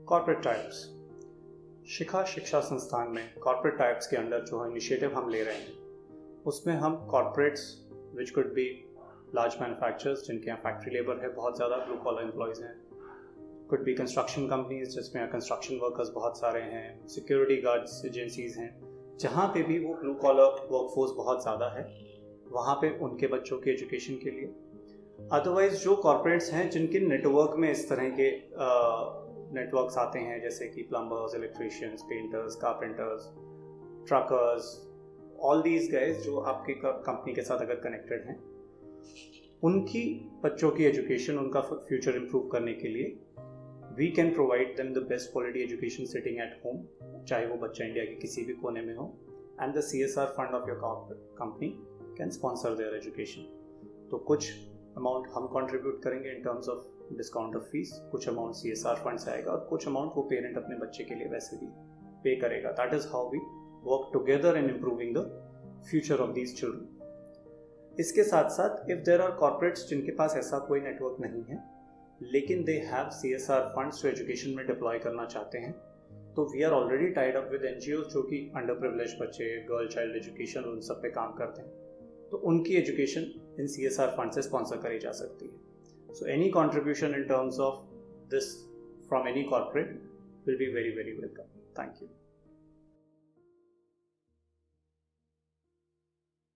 Corporate types. शिखा शिक्षा संस्थान में कॉर्पोरेट टाइप्स के अंडर जो इनिशिएटिव हम ले रहे हैं उसमें हम corporates which could be large manufacturers जिनके यहाँ फैक्ट्री लेबर है, बहुत ज़्यादा ब्लू कॉलर एम्प्लॉयज़ हैं, कुड बी कंस्ट्रक्शन कंपनीज जिसमें कंस्ट्रक्शन वर्कर्स बहुत सारे हैं, सिक्योरिटी गार्ड्स एजेंसीज़ हैं, जहाँ पे भी वो ब्लू कॉलर वर्कफोर्स बहुत ज़्यादा है वहाँ पे उनके बच्चों के एजुकेशन के लिए। अदरवाइज जो कॉर्पोरेट्स हैं जिनके नेटवर्क में इस तरह के नेटवर्क्स आते हैं जैसे कि plumbers, electricians, painters, carpenters, truckers, all these guys जो आपकी कंपनी के साथ अगर कनेक्टेड हैं, उनकी बच्चों की एजुकेशन, उनका फ्यूचर इम्प्रूव करने के लिए we can provide them the best quality education sitting at home, चाहे वो बच्चा इंडिया के किसी भी कोने में हो, and the CSR fund of your company can sponsor there education. तो कुछ अमाउंट हम कंट्रीब्यूट करेंगे इन terms of discount of fees, कुछ अमाउंट CSR फंड से आएगा और कुछ अमाउंट वो पेरेंट अपने बच्चे के लिए वैसे भी पे करेगा। That is how we work together in improving the future of these children. इसके साथ साथ इफ देयर आर कॉर्पोरेट्स जिनके पास ऐसा कोई नेटवर्क नहीं है लेकिन दे हैव CSR फंड्स जो एजुकेशन में डिप्लॉय करना चाहते हैं, तो we are already tied up with NGOs जो कि अंडर प्रिविलेज बच्चे, गर्ल चाइल्ड एजुकेशन, उन सब पे काम करते हैं, तो उनकी एजुकेशन इन CSR फंड से स्पॉन्सर करी जा सकती है। So any contribution in terms of this from any corporate will be very very welcome. Thank you.